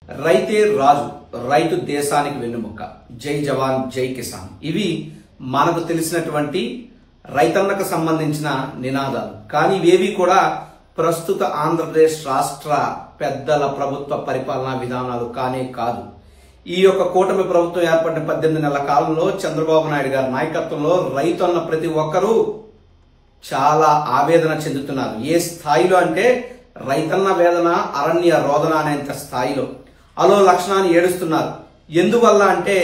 రైతే రాజు, రైతు దేశానికి వెన్నుముక్క. జై జవాన్ జై కిసాన్. ఇవి మనకు తెలిసినటువంటి రైతన్నకు సంబంధించిన నినాదాలు. కానీ ఇవేవి కూడా ప్రస్తుత ఆంధ్రప్రదేశ్ రాష్ట్ర పెద్దల ప్రభుత్వ పరిపాలనా విధానాలు కానే కాదు. ఈ యొక్క కూటమి ప్రభుత్వం ఏర్పడిన 18 నెలల కాలంలో చంద్రబాబు నాయుడు గారి నాయకత్వంలో రైతన్న ప్రతి ఒక్కరూ చాలా ఆవేదన చెందుతున్నారు. ఏ స్థాయిలో అంటే రైతన్న వేదన అరణ్య రోదన అనేంత స్థాయిలో అలో లక్షణాన్ని ఏడుస్తున్నారు. ఎందువల్ల అంటే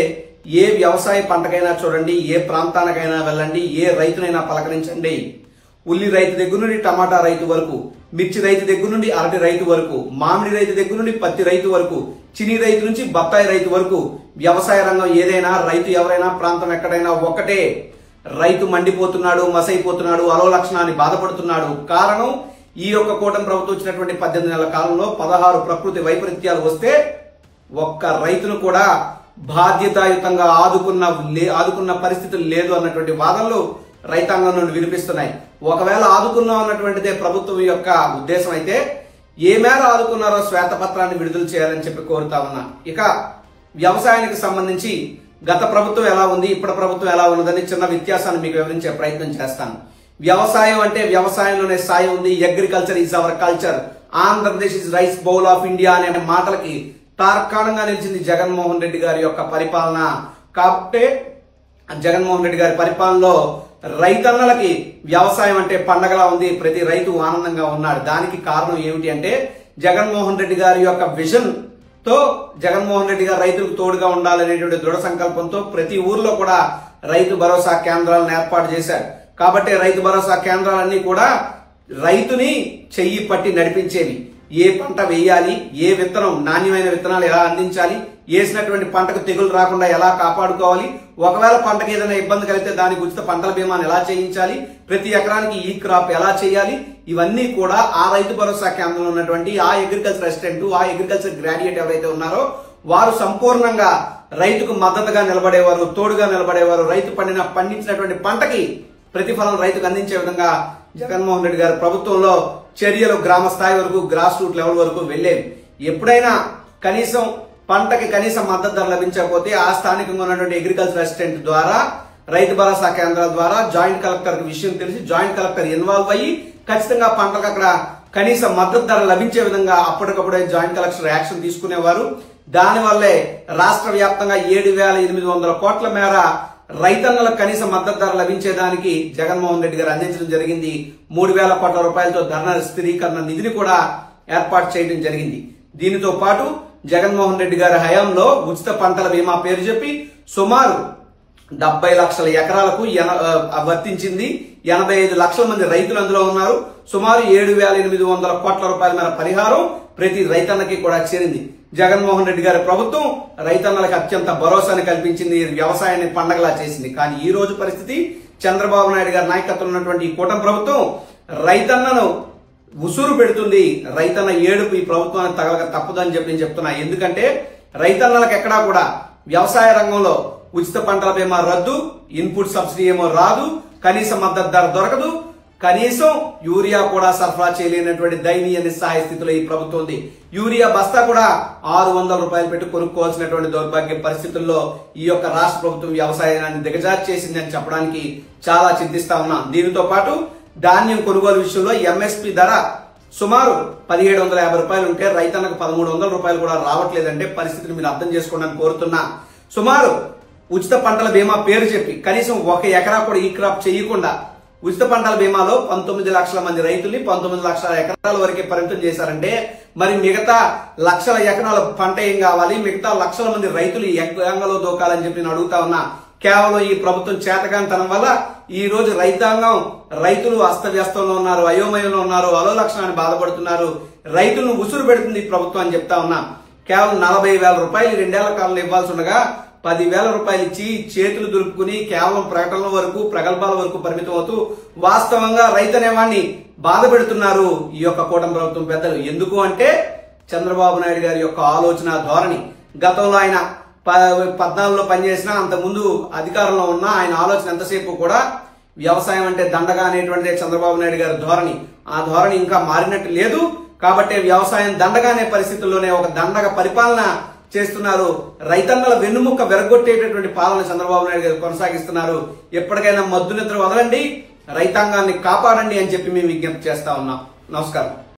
ఏ వ్యవసాయ పంటకైనా చూడండి, ఏ ప్రాంతానికైనా వెళ్ళండి, ఏ రైతునైనా పలకరించండి, ఉల్లి రైతు దగ్గర నుండి టమాటా రైతు వరకు, మిర్చి రైతు దగ్గర నుండి అరటి రైతు వరకు, మామిడి రైతు దగ్గర నుండి పత్తి రైతు వరకు, చిని రైతు నుంచి బత్తాయి రైతు వరకు, వ్యవసాయ రంగం ఏదైనా, రైతు ఎవరైనా, ప్రాంతం ఎక్కడైనా ఒక్కటే. రైతు మండిపోతున్నాడు, మసైపోతున్నాడు, అలో లక్షణాన్ని బాధపడుతున్నాడు. కారణం ఈ యొక్క కూటమి ప్రభుత్వం వచ్చినటువంటి 18 నెలల కాలంలో 16 ప్రకృతి వైపరీత్యాలు వస్తే ఒక్క రైతును కూడా బాధ్యతాయుతంగా ఆదుకున్న పరిస్థితులు లేదు అన్నటువంటి వాదనలు రైతాంగం నుండి వినిపిస్తున్నాయి. ఒకవేళ ఆదుకున్నాం అన్నటువంటిదే ప్రభుత్వం యొక్క ఉద్దేశం అయితే ఏ మేర ఆదుకున్నారో శ్వేతపత్రాన్ని విడుదల చేయాలని చెప్పి కోరుతా ఉన్నా. ఇక వ్యవసాయానికి సంబంధించి గత ప్రభుత్వం ఎలా ఉంది, ఇప్పటి ప్రభుత్వం ఎలా ఉన్నదని చిన్న వ్యత్యాసాన్ని మీకు వివరించే ప్రయత్నం చేస్తాను. వ్యవసాయం అంటే వ్యవసాయంలోనే సాయి ఉంది. Agriculture is our culture, Andhra Pradesh is rice bowl of India అనే మాటలకి తార్కాణంగా నిలిచింది జగన్మోహన్ రెడ్డి గారి యొక్క పరిపాలన. కాబట్టి జగన్మోహన్ రెడ్డి గారి పరిపాలనలో రైతన్నలకి వ్యవసాయం అంటే పండగలా ఉంది, ప్రతి రైతు ఆనందంగా ఉన్నాడు. దానికి కారణం ఏమిటి అంటే జగన్మోహన్ రెడ్డి గారి యొక్క విజన్ తో జగన్మోహన్ రెడ్డి గారు రైతులకు తోడుగా ఉండాలనేటువంటి దృఢ సంకల్పంతో ప్రతి ఊర్లో కూడా రైతు భరోసా కేంద్రాలను ఏర్పాటు చేశారు. కాబట్టి రైతు భరోసా కేంద్రాలన్నీ కూడా రైతుని చెయ్యి పట్టి నడిపించేవి. ఏ పంట వేయాలి, ఏ విత్తనం, నాణ్యమైన విత్తనాలు ఎలా అందించాలి, వేసినటువంటి పంటకు తెగులు రాకుండా ఎలా కాపాడుకోవాలి, ఒకవేళ పంటకు ఏదైనా ఇబ్బంది కలిగితే దానికి ఉచిత పంటల బీమాను ఎలా చేయించాలి, ప్రతి ఎకరానికి ఈ క్రాప్ ఎలా చేయాలి, ఇవన్నీ కూడా ఆ రైతు భరోసా కేంద్రంలో ఉన్నటువంటి ఆ అగ్రికల్చర్ అసిస్టెంట్, ఆ అగ్రికల్చర్ గ్రాడ్యుయేట్ ఎవరైతే ఉన్నారో వారు సంపూర్ణంగా రైతుకు మద్దతుగా నిలబడేవారు, తోడుగా నిలబడేవారు. రైతు పండించినటువంటి పంటకి ప్రతిఫలం రైతుకు అందించే విధంగా జగన్మోహన్ రెడ్డి గారి ప్రభుత్వంలో చర్యలు గ్రామ స్థాయి వరకు, గ్రాస్ రూట్ లెవెల్ వరకు వెళ్లేవి. ఎప్పుడైనా కనీసం పంటకి కనీస మద్దతు ధర లభించకపోతే ఆ స్థానికంగా ఉన్నటువంటి అగ్రికల్చర్ అసిస్టెంట్ ద్వారా, రైతు భరోసా కేంద్రాల ద్వారా జాయింట్ కలెక్టర్ విషయం తెలిసి జాయింట్ కలెక్టర్ ఇన్వాల్వ్ అయ్యి ఖచ్చితంగా పంటకు అక్కడ కనీస మద్దతు ధర లభించే విధంగా అప్పటికప్పుడే జాయింట్ కలెక్టర్ యాక్షన్ తీసుకునేవారు. దానివల్లే రాష్ట్ర వ్యాప్తంగా 7,800 కోట్ల మేర రైతన్నలకు కనీస మద్దతు ధర లభించేదానికి జగన్మోహన్ రెడ్డి గారు అందించడం జరిగింది. 3,000 కోట్ల రూపాయలతో ధరల స్థిరీకరణ నిధిని కూడా ఏర్పాటు చేయడం జరిగింది. దీనితో పాటు జగన్మోహన్ రెడ్డి గారి హయాంలో ఉచిత పంటల బీమా పేరు చెప్పి సుమారు 70 లక్షల ఎకరాలకు వర్తించింది. 85 లక్షల మంది రైతులు అందులో ఉన్నారు. సుమారు 7,800 కోట్ల రూపాయల మేర పరిహారం ప్రతి రైతన్నకి కూడా చేరింది. జగన్మోహన్ రెడ్డి గారి ప్రభుత్వం రైతన్నలకు అత్యంత భరోసాని కల్పించింది, వ్యవసాయాన్ని పండగలా చేసింది. కానీ ఈ రోజు పరిస్థితి చంద్రబాబు నాయుడు గారి నాయకత్వంలో ఉన్నటువంటి ఈ కూటమి ప్రభుత్వం రైతన్నను ఉసురు పెడుతుంది. రైతన్న ఏడుపు ఈ ప్రభుత్వానికి తగలక తప్పదని చెప్పి నేను చెప్తున్నా. ఎందుకంటే రైతన్నలకు ఎక్కడా కూడా వ్యవసాయ రంగంలో ఉచిత పంటల బీమా రద్దు, ఇన్పుట్ సబ్సిడీ ఏమో రాదు, కనీస మద్దతు ధర దొరకదు, కనీసం యూరియా కూడా సరఫరా చేయలేనటువంటి దయనీయ నిస్సహాయ స్థితిలో ఈ ప్రభుత్వం ఉంది. యూరియా బస్తా కూడా 600 రూపాయలు పెట్టి కొనుక్కోవాల్సినటువంటి దౌర్భాగ్య పరిస్థితుల్లో ఈ యొక్క రాష్ట్ర ప్రభుత్వం వ్యవసాయాన్ని దిగజార్చి చేసిందని చెప్పడానికి చాలా చింతిస్తా ఉన్నాం. దీనితో పాటు ధాన్యం కొనుగోలు విషయంలో ఎంఎస్పీ ధర సుమారు 1,750 రూపాయలు ఉంటే రైతన్నకు 1,300 రూపాయలు కూడా రావట్లేదంటే పరిస్థితిని మీరు అర్థం చేసుకోవడానికి కోరుతున్నా. సుమారు ఉచిత పంటల బీమా పేరు చెప్పి కనీసం 1 ఎకరా కూడా ఈ క్రాప్ చేయకుండా ఉచిత పంటల బీమాలో 19 లక్షల మంది రైతుల్ని 19 లక్షల ఎకరాల వరకే పరిమితం చేశారంటే మరి మిగతా లక్షల ఎకరాల పంట ఏం కావాలి, మిగతా లక్షల మంది రైతులు యంగంలో దూకాలని చెప్పి నేను అడుగుతా ఉన్నా. కేవలం ఈ ప్రభుత్వం చేతకానితనం వల్ల ఈ రోజు రైతులు అస్తవ్యస్తంలో ఉన్నారు, అయోమయంలో ఉన్నారు, అలో లక్షణాన్ని బాధపడుతున్నారు. రైతులను ఉసురు పెడుతుంది ఈ ప్రభుత్వం అని చెప్తా ఉన్నా. కేవలం 40,000 రూపాయలు 2 ఏళ్ల కాలంలో ఇవ్వాల్సి ఉండగా 10,000 రూపాయలు ఇచ్చి చేతులు దులుపుకుని కేవలం ప్రకటనల వరకు, ప్రగల్భాల వరకు పరిమితం అవుతూ వాస్తవంగా రైతు అనేవాడిని బాధ పెడుతున్నారు ఈ యొక్క కూటమి ప్రభుత్వం పెద్దలు. ఎందుకు అంటే చంద్రబాబు నాయుడు గారి యొక్క ఆలోచన ధోరణి. గతంలో ఆయన 14లో పనిచేసినా, అంతకుముందు అధికారంలో ఉన్న ఆయన ఆలోచన ఎంతసేపు కూడా వ్యవసాయం అంటే దండగా అనేటువంటిదే చంద్రబాబు నాయుడు గారి ధోరణి. ఆ ధోరణి ఇంకా మారినట్టు లేదు. కాబట్టి వ్యవసాయం దండగానే పరిస్థితుల్లోనే ఒక దండగ పరిపాలన చేస్తున్నారు. రైతన్నల వెన్నుముక్క వెరగొట్టేటటువంటి పాలన చంద్రబాబు నాయుడు గారు కొనసాగిస్తున్నారు. ఎప్పటికైనా మద్దు నిద్ర వదలండి, రైతాంగాన్ని కాపాడండి అని చెప్పి మేము విజ్ఞప్తి చేస్తా ఉన్నాం. నమస్కారం.